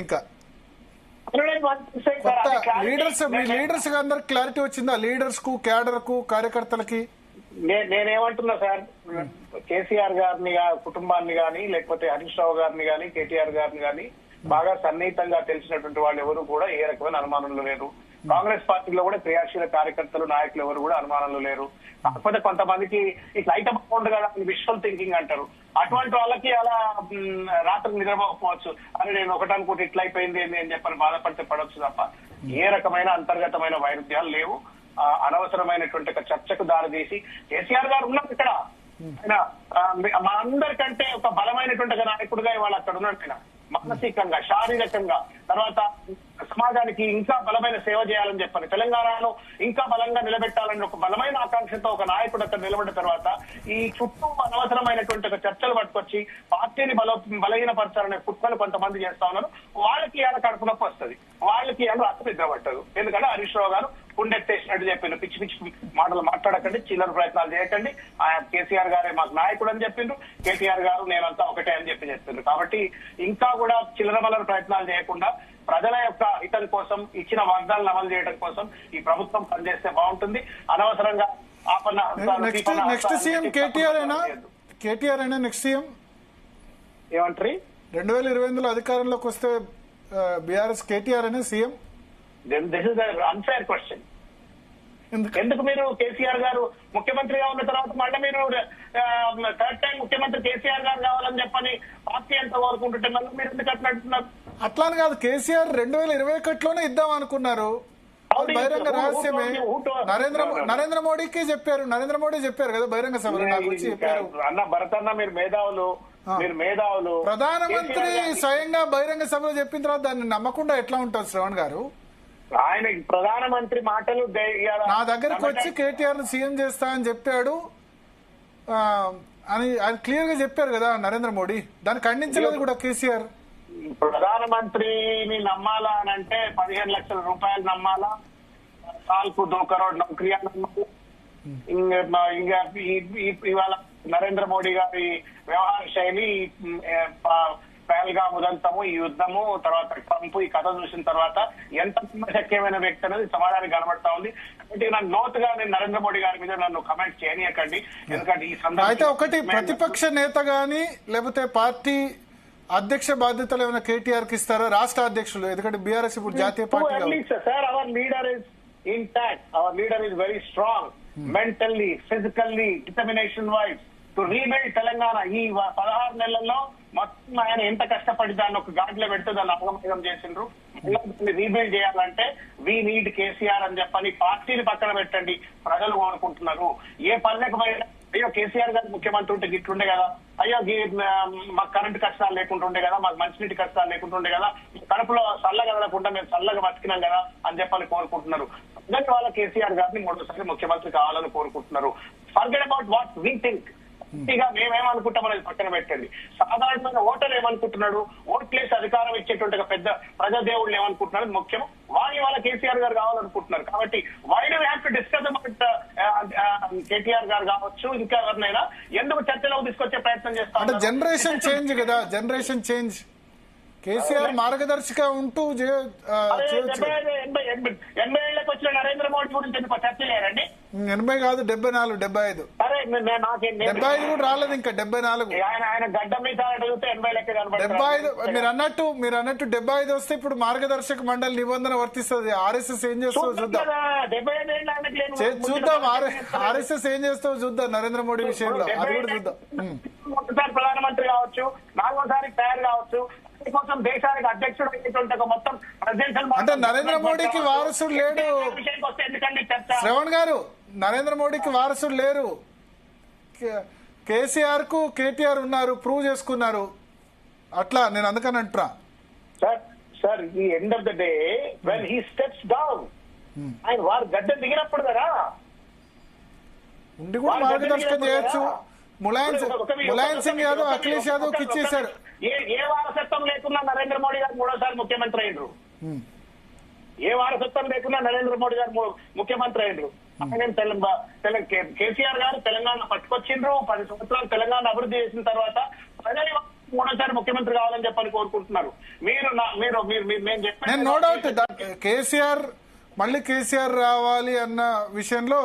ఇంకా లీడర్స్ అందరు క్లారిటీ వచ్చిందా? లీడర్స్ కు, క్యాడర్ కు, కార్యకర్తలకి? నేనేమంటున్నా సార్, కేసీఆర్ గారిని కుటుంబాన్ని గాని, లేకపోతే హరీష్ రావు గారిని గాని, కేటీఆర్ గారిని గాని బాగా సన్నిహితంగా తెలిసినటువంటి వాళ్ళు ఎవరు కూడా ఏ రకమైన అనుమానంలో లేరు. కాంగ్రెస్ పార్టీలో కూడా క్రియాశీల కార్యకర్తలు, నాయకులు ఎవరు కూడా అనుమానంలో లేరు. కాకపోతే కొంతమందికి ఇట్లా అయితే బాగుండు కదా అని విజువల్ థింకింగ్ అంటారు. అటువంటి వాళ్ళకి అలా రాత్రి నిద్రపోకపోవచ్చు, అని నేను ఒకటి అనుకుంటే ఇట్లా అయిపోయింది అని చెప్పని బాధపడితే పడవచ్చు తప్ప ఏ రకమైన అంతర్గతమైన వైరుధ్యాలు లేవు. అనవసరమైనటువంటి చర్చకు దారితీసి కేసీఆర్ గారు ఉన్నారు ఇక్కడ, ఆయన మా అందరికంటే ఒక బలమైనటువంటి నాయకుడిగా ఇవాళ అక్కడ ఉన్నట్టు మానసికంగా, శారీరకంగా, తర్వాత సమాజానికి ఇంకా బలమైన సేవ చేయాలని చెప్పని, తెలంగాణలో ఇంకా బలంగా నిలబెట్టాలని ఒక బలమైన ఆకాంక్షతో ఒక నాయకుడు అక్కడ నిలబడిన తర్వాత ఈ చుట్టూ అనవసరమైనటువంటి ఒక చర్చలు పట్టుకొచ్చి పార్టీని బలహీనపరచాలనే కుట్రలు కొంతమంది చేస్తా ఉన్నారు. వాళ్ళకి ఇలా కడుపు నొప్పి వస్తుంది, వాళ్ళకి ఇలా రాత్రి నిద్ర పట్టదు. ఎందుకంటే హరీష్ రావు గారు పుండెత్తేసినట్టు చెప్పిండ్రు, పిచ్చి పిచ్చి మాటలు మాట్లాడకండి, చిల్లర ప్రయత్నాలు చేయకండి, ఆయన కేసీఆర్ గారే మాకు నాయకుడు అని చెప్పిండ్రు, కేటీఆర్ గారు నేనంతా ఒకటే అని చెప్పిండ్రు. కాబట్టి ఇంకా కూడా చిల్లర మల్లర ప్రయత్నాలు చేయకుండా ప్రజల యొక్క హితం కోసం, ఇచ్చిన వాగ్దానాలను అమలు చేయడం కోసం ఈ ప్రభుత్వం పనిచేస్తే బాగుంటుంది. అనవసరంగా నెక్స్ట్ సీఎం కేటీఆర్ అయినా నెక్స్ట్ సీఎం ఏమంటారు? 2029లో అధికారంలోకి వస్తే బీఆర్ఎస్ కేటీఆర్ అనే CM? This is unfair question. ఎందుకు మీరు కేసీఆర్ గారు ముఖ్యమంత్రిగా ఉన్న తర్వాత మళ్ళీ మీరు థర్డ్ టైం ముఖ్యమంత్రి కేసీఆర్ గారు కావాలని చెప్పని పార్టీ అంతా కోరుకుంటుంటే మళ్ళీ మీరు ఎందుకు అట్లా అంటున్నారు? అట్లాని కాదు, కేసీఆర్ 2021లోనే ఇద్దాం అనుకున్నారు, బహిరంగ రహస్యమే. నరేంద్ర మోడీకి చెప్పారు, నరేంద్ర మోడీ చెప్పారు కదా బహిరంగ సభలో, నాకు వచ్చి చెప్పారు. అన్న భరతన్న, మీరు మేధావులు. ప్రధానమంత్రి స్వయంగా బహిరంగ సభలో చెప్పిన తర్వాత దాన్ని నమ్మకుండా ఎట్లా ఉంటారు శ్రవణ్ గారు? ఆయన ప్రధానమంత్రి మాటలు నా దగ్గరకు వచ్చి కేటీఆర్ ను సీఎం చేస్తా అని చెప్పాడు అని ఆయన క్లియర్ గా చెప్పారు కదా నరేంద్ర మోడీ. దాన్ని ఖండించలేదు కూడా కేసీఆర్. ప్రధానమంత్రిని నమ్మాలా అని అంటే 15 లక్షల రూపాయలు నమ్మాలా, సాల్కు 2 కరోడ్ నౌకరియా నమ్మాలా. ఇంకా ఇవాళ నరేంద్ర మోడీ గారి వ్యవహార శైలి, పహల్గామ్ ఉదంతము, ఈ యుద్ధము, తర్వాత ట్రంప్, ఈ కథ చూసిన తర్వాత ఎంత శక్యమైన వ్యక్తి అనేది సమాజానికి కనబడతా ఉంది. కాబట్టి నన్ను లోతుగా నరేంద్ర మోడీ గారి మీద నన్ను కమెంట్ చేయనీయకండి. ఎందుకంటే ఈ సందర్భంగా అయితే ఒకటి, ప్రతిపక్ష నేత గాని లేకపోతే పార్టీ అధ్యక్ష బాధ్యతలు ఏమైనా కేటీఆర్ కి ఇస్తారా? రాష్ట్ర అధ్యక్షులు, ఎందుకంటే బీఆర్ఎస్ ఇప్పుడు జాతీయ party. Sir, our leader is intact, our leader is very strong mentally, physically, determination wise to rebuild Telangana. ఈ 16 నెలల్లో మొత్తం ఆయన ఎంత కష్టపడి దాన్ని ఒక గాడిలో పెడితే దాన్ని అపగమనం చేసిండ్రు. రీబిల్డ్ చేయాలంటే వీ నీడ్ కేసీఆర్ అని చెప్పని పార్టీని పక్కన పెట్టండి, ప్రజలు కోరుకుంటున్నారు. ఏ పల్లెకు అయ్యో కేసీఆర్ గారు ముఖ్యమంత్రి ఉంటే గిట్లుండే కదా, అయ్యో మాకు కరెంటు కష్టాలు లేకుంటుండే కదా, మాకు మంచినీటి కష్టాలు లేకుంటుండే కదా, కడుపులో చల్లగా వెళ్ళకుండా మేము చల్లగా బతికినాం కదా అని చెప్పని కోరుకుంటున్నారు. అందరి వాళ్ళ కేసీఆర్ గారిని 3సారి ముఖ్యమంత్రి కావాలని కోరుకుంటున్నారు. Forget about what we think. మేమేమనుకుంటాం అనేది పక్కన పెట్టండి. సాధారణమైన ఓటర్ ఏమనుకుంటున్నాడు, ఓట్లేసి అధికారం ఇచ్చేటువంటి పెద్ద ప్రజాదేవుళ్ళు ఏమనుకుంటున్నారు ముఖ్యం. వాళ్ళ కేసీఆర్ గారు కావాలనుకుంటున్నారు. కాబట్టి why do we have to discuss about KTR garu కావచ్చు, ఇంకా ఎవరినైనా ఎందుకు చర్చలోకి తీసుకొచ్చే ప్రయత్నం చేస్తారు? జనరేషన్ చేంజ్ కదా, జనరేషన్ చేంజ్. కేసీఆర్ మార్గదర్శిగా ఉంటూ 80 ఏళ్లకు వచ్చిన నరేంద్ర మోడీ గురించి ఎందుకు చర్చ లేరండి? 80 కాదు, 74, 75. 75 కూడా రాలేదు ఇంకా, 74. ఆయన గడ్డ మీద అడిగితే 80 లెక్క కనబడుతుంది. 75 మీరు అన్నట్టు 75 వస్తే ఇప్పుడు మార్గదర్శక మండలి నిబంధన వర్తిస్తుంది. ఆర్ఎస్ఎస్ ఏం చేస్తుందో చూద్దాం, ఆర్ఎస్ఎస్ ఏం చేస్తావో చూద్దాం నరేంద్ర మోడీ విషయంలో, అది కూడా చూద్దాం. ఒకసారి ప్రధానమంత్రి కావచ్చు, 4వసారి తయారు కావచ్చు, కోసం దేశానికి అధ్యక్షుడు మొత్తం ప్రెసిడెన్షియల్. అంటే నరేంద్ర మోడీకి వారసుడు లేడు శ్రవణ్ గారు, నరేంద్ర మోడీకి వారసుడు లేరు. కేసీఆర్ కు కేటీఆర్ ఉన్నారు, ప్రూవ్ చేసుకున్నారు. అట్లా నేను అందుకని అంటున్నా సార్. ఈ end of the day when he steps down, ఆయన వారు గడ్డ దిగినప్పుడు కదా ఉండి కూడా మార్గదర్శకం చేయొచ్చు. ములాయం సింగ్ యాదవ్, అఖిలేష్ యాదవ్ కి ఇచ్చేశారు. ఏ వారసత్వం లేకున్నా నరేంద్ర మోడీ గారు 3వసారి ముఖ్యమంత్రి అయ్యారు. ఏ వారసత్వం లేకున్నా నరేంద్ర మోడీ గారు ముఖ్యమంత్రి అయ్యారు. కేసీఆర్ గారు తెలంగాణ పట్టుకొచ్చిండ్రు. 10 సంవత్సరాలు తెలంగాణ అభివృద్ధి చేసిన తర్వాత ప్రజలు మూడోసారి ముఖ్యమంత్రి కావాలని చెప్పని కోరుకుంటున్నారు. నేను నో డౌట్ కేసీఆర్ మళ్ళీ కేసీఆర్ రావాలి అన్న విషయంలో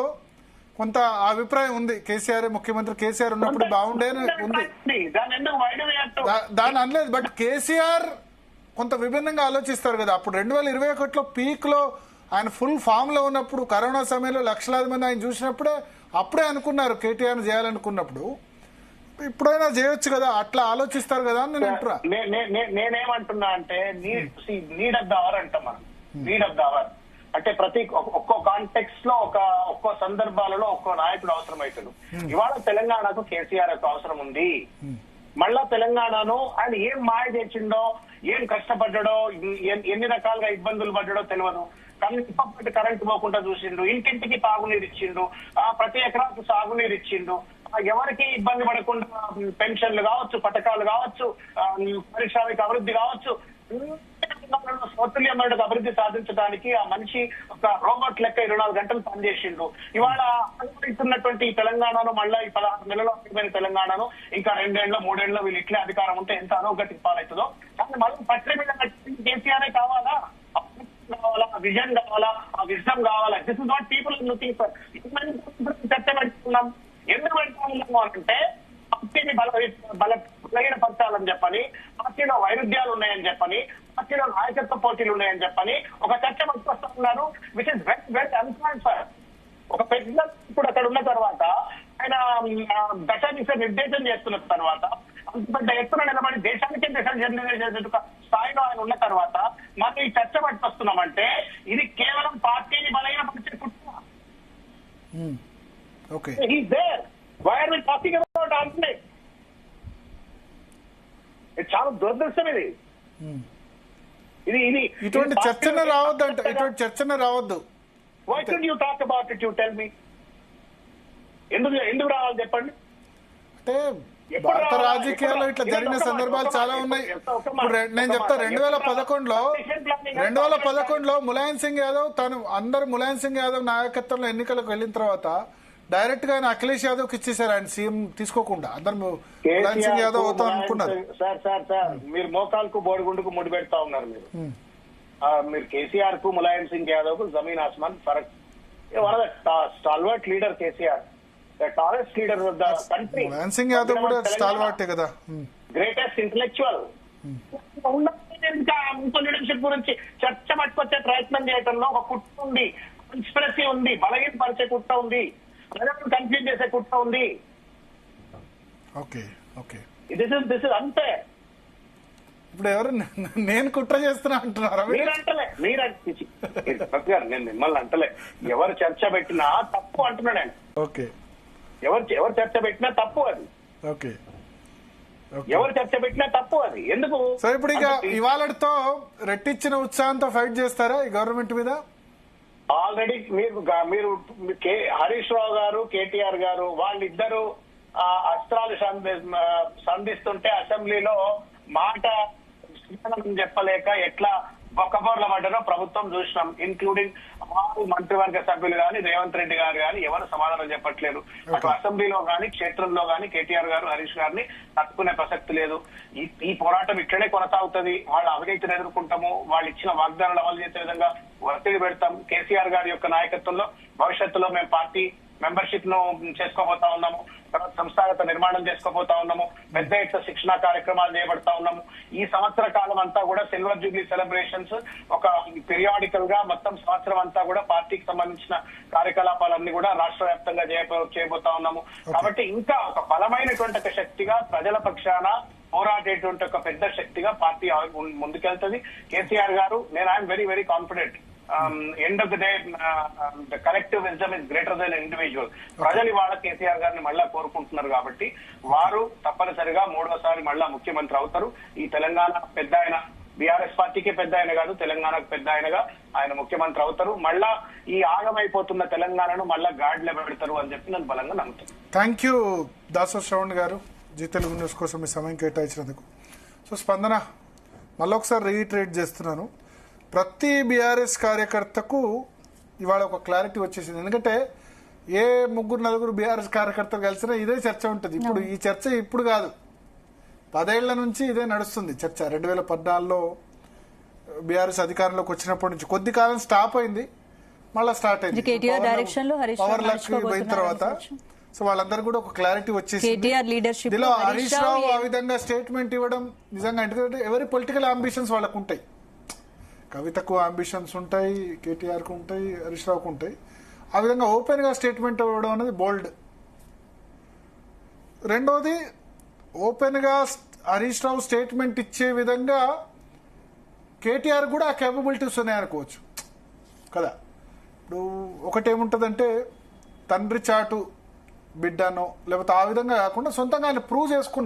కొంత అభిప్రాయం ఉంది. కేసీఆర్ ముఖ్యమంత్రి కేసీఆర్ ఉన్నప్పుడు బాగుండే ఉంది, దాని అనలేదు. బట్ కేసీఆర్ కొంత విభిన్నంగా ఆలోచిస్తారు కదా. అప్పుడు 2021లో పీక్ లో ఆయన ఫుల్ ఫామ్ లో ఉన్నప్పుడు కరోనా సమయంలో లక్షలాది మంది ఆయన చూసినప్పుడే అప్పుడే అనుకున్నారు కేటీఆర్ చేయాలనుకున్నప్పుడు. ఇప్పుడైనా చేయొచ్చు కదా, అట్లా ఆలోచిస్తారు కదా అని నేనేమంటున్నా అంటే నీడ్ ఆఫ్ ద అవర్ అంటాం మనం. నీడ్ ఆఫ్ ద అవర్ అంటే ప్రతి ఒక్కో కాంటెక్స్ట్ లో ఒక్కో సందర్భాలలో ఒక్కో నాయకుడు అవసరం అవుతాడు. ఇవాళ తెలంగాణకు కేసీఆర్ యొక్క అవసరం ఉంది. మళ్ళా తెలంగాణను ఆయన ఏం మాయ చేసిండో, ఏం కష్టపడ్డాడో, ఎన్ని రకాలుగా ఇబ్బందులు పడ్డాడో తెలియదు. కానీ కరెంట్ పోకుండా చూసిండు, ఇంటింటికి తాగునీరు ఇచ్చిండు, ప్రతి ఎకరాకు సాగునీరు ఇచ్చిండు, ఎవరికి ఇబ్బంది పడకుండా పెన్షన్లు కావచ్చు, పథకాలు కావచ్చు, పారిశ్రామిక అభివృద్ధి కావచ్చు, స్వతుల్యమైన అభివృద్ధి సాధించడానికి ఆ మనిషి ఒక రోబోట్ లెక్క 24 గంటలు పనిచేసిండు. ఇవాళ అనుభవిస్తున్నటువంటి ఈ తెలంగాణను మళ్ళీ ఈ 16 నెలలో అయిపోయిన తెలంగాణను ఇంకా 2 ఏళ్ళ 3 ఏళ్ళ వీళ్ళు ఇట్లే అధికారం ఉంటే ఎంత అధోగతికి పాలవుతుందో. కానీ మళ్ళీ పట్ల మీద కేసీఆర్ కావాలా, విజన్ కావాలా, ఆ విజన్ కావాలా. This is what people are looking for. చర్చ పెట్టుకున్నాం. ఎందుకు పెట్టుకున్నాము అంటే పార్టీని బలహీనపరచాలని చెప్పని, పార్టీలో వైరుధ్యాలు ఉన్నాయని చెప్పని, పార్టీలో నాయకత్వ పోటీలు ఉన్నాయని చెప్పని ఒక చర్చ పట్టుకొస్తా ఉన్నారు. Which is very very uninformed sir. ఒక పెద్ద ఇప్పుడు అక్కడ ఉన్న తర్వాత ఆయన దశాదిశ నిర్దేశం చేస్తున్న తర్వాత అంత పెద్ద ఎత్తున నిలబడి దేశానికే దిశ స్థాయిలో ఆయన ఉన్న తర్వాత మనం ఈ చర్చ పట్టుకొస్తున్నామంటే ఇది కేవలం పార్టీని బలహీనపరిచే కుట్ర. He's there. Why are we talking about alternate? ఇది చాలా దురదృష్టం. ఇది ఇటువంటి చర్చన రావద్దంట, ఇటువంటి చర్చన రావద్దు. Why should you talk about it? You tell me. ఎందుకు రావాలి చెప్పండి. అంటే భారత రాజకీయాల్లో ఇట్లా జరిగిన సందర్భాలు చాలా ఉన్నాయి. నేను చెప్తా 2011లో ములాయం సింగ్ యాదవ్ ములాయం సింగ్ యాదవ్ నాయకత్వంలో ఎన్నికలకు వెళ్ళిన తర్వాత డైరెక్ట్ గా ఆయన అఖిలేష్ యాదవ్ కి ఇచ్చేసారు. ఆయన సీఎం తీసుకోకుండా అందరు ములాయం సింగ్ యాదవ్ అవుతాం అనుకున్నారు. సార్ మీరు మోకాలకు బోడిగుండుకు ముడి పెడతా ఉన్నారు. మీరు కేసీఆర్ కు ములాయం సింగ్ యాదవ్ కు జమీన్ ఆస్మాన్ ఫరక్. Stalwart leader KCR, tallest leader of the country. Mulayam Singh Yadav కూడా స్టాల్వర్టే కదా, గ్రేటెస్ట్ ఇంటలెక్చువల్. లీడర్షిప్ గురించి చర్చ పట్టుకొచ్చే ప్రయత్నం చేయడంలో ఒక కుట్ర ఉంది, కాన్స్పిరసీ ఉంది, బలహీనపరిచే కుట్ర ఉంది, ప్రజలను కన్ఫ్యూజ్ చేసే కుట్ర ఉంది. దిస్ ఇస్ అంతే. ఇప్పుడు ఎవరు నేను కుట్ర చేస్తున్నా అంటున్నారా? నేను మిమ్మల్ని అంటలే. ఎవరు చర్చ పెట్టినా తప్పు అంటున్నాడు ఆయన. ఎవరు చర్చ పెట్టినా తప్పు అది. ఎవరు చర్చ పెట్టినా తప్పు అది. ఎందుకు? సో ఇప్పుడు ఇక ఇవాళతో రెట్టించిన ఉత్సాహంతో ఫైట్ చేస్తారా ఈ గవర్నమెంట్ మీద? ఆల్రెడీ మీరు హరీష్ రావు గారు, కేటీఆర్ గారు వాళ్ళిద్దరూ అస్త్రాలు సంధిస్తుంటే అసెంబ్లీలో మాట చెప్పలేక ఎట్లా బొక్కబోర్ల పడ్డారో ప్రభుత్వం చూసినాం. ఇన్క్లూడింగ్ 6 మంత్రివర్గ సభ్యులు కానీ, రేవంత్ రెడ్డి గారు కానీ ఎవరు సమాధానం చెప్పట్లేదు. అటు అసెంబ్లీలో కానీ క్షేత్రంలో కానీ కేటీఆర్ గారు, హరీష్ గారిని తట్టుకునే ప్రసక్తి లేదు. ఈ పోరాటం ఇట్లనే కొనసాగుతుంది. వాళ్ళ అవినీతిని ఎదుర్కొంటాము, వాళ్ళు ఇచ్చిన వాగ్దానాలు అమలు చేసే విధంగా ఒత్తిడి పెడతాం. కేసీఆర్ గారి యొక్క నాయకత్వంలో భవిష్యత్తులో మేము పార్టీ మెంబర్షిప్ ను చేసుకోబోతా ఉన్నాము, సంస్థాగత నిర్మాణం చేసుకోబోతా ఉన్నాము, పెద్ద ఎత్తున శిక్షణా కార్యక్రమాలు చేపడతా ఉన్నాము. ఈ సంవత్సర కాలం అంతా కూడా సిల్వర్ జూబ్లీ సెలబ్రేషన్స్ ఒక పీరియాడికల్ గా మొత్తం సంవత్సరం అంతా కూడా పార్టీకి సంబంధించిన కార్యకలాపాలన్నీ కూడా రాష్ట్ర వ్యాప్తంగా చేయబోతా ఉన్నాము. కాబట్టి ఇంకా ఒక బలమైనటువంటి ఒక శక్తిగా ప్రజల పక్షాన పోరాడేటువంటి ఒక పెద్ద శక్తిగా పార్టీ ముందుకెళ్తుంది. కేసీఆర్ గారు, I'm very very confident. End of the day the collective wisdom is greater than individual. ప్రజలు ఇవాళ కేసీఆర్ గారిని మళ్ళా కోరుకుంటున్నారు కాబట్టి వారు తప్పనిసరిగా 3వసారి మళ్ళా ముఖ్యమంత్రి అవుతారు. ఈ తెలంగాణ పెద్ద ఆయన, బీఆర్ఎస్ పార్టీకి పెద్ద ఆయన కాదు, తెలంగాణకు పెద్ద ఆయనగా ఆయన ముఖ్యమంత్రి అవుతారు. మళ్ళా ఈ ఆగమైపోతున్న తెలంగాణను మళ్ళా గాడిలో పెడతారు అని చెప్పి నేను బలంగా నమ్ముతాను. థ్యాంక్ యూ దాసరి శ్రవణ్ గారు, జీ తెలుగు న్యూస్ కోసం మీ సమయం కేటాయించినందుకు. సో స్పందన, మళ్ళొకసారి రీట్రేట్ చేస్తున్నాను, ప్రతి బీఆర్ఎస్ కార్యకర్తకు ఇవాళ ఒక క్లారిటీ వచ్చేసింది. ఎందుకంటే ఏ 3-4 బీఆర్ఎస్ కార్యకర్తలు కలిసినా ఇదే చర్చ ఉంటుంది. ఇప్పుడు ఈ చర్చ ఇప్పుడు కాదు, 10 ఏళ్ల నుంచి ఇదే నడుస్తుంది చర్చ. 2014లో బీఆర్ఎస్ అధికారంలోకి వచ్చినప్పటి నుంచి కొద్ది కాలం స్టాప్ అయింది, మళ్ళీ స్టార్ట్ అయింది. కేటీఆర్ డైరెక్షన్ లో హరీష్ పవర్ రావు లక్ పోయిన తర్వాత సో వాళ్ళందరూ కూడా ఒక క్లారిటీ వచ్చేసి కేటీఆర్ లీడర్షిప్ ఇందులో హరీష్ రావు ఆ విధంగా స్టేట్మెంట్ ఇవ్వడం నిజంగా ఎందుకంటే ఎవరి పొలిటికల్ అంబిషన్స్ వాళ్ళకు ఉంటాయి. కవితకు అంబిషన్స్ ఉంటాయి, కేటీఆర్కు ఉంటాయి, హరీష్ రావుకు ఉంటాయి. ఆ విధంగా ఓపెన్ గా స్టేట్మెంట్ ఇవ్వడం అనేది బోల్డ్. రెండోది ఓపెన్ గా హరీష్ రావు స్టేట్మెంట్ ఇచ్చే విధంగా కేటీఆర్ కూడా ఆ కేపబిలిటీస్ ఉన్నాయనుకోవచ్చు కదా. ఇప్పుడు ఒకటేముంటుందంటే తండ్రి చాటు బిడ్డనో లేకపోతే ఆ విధంగా కాకుండా సొంతంగా ఆయన ప్రూవ్ చేసుకున్నారు.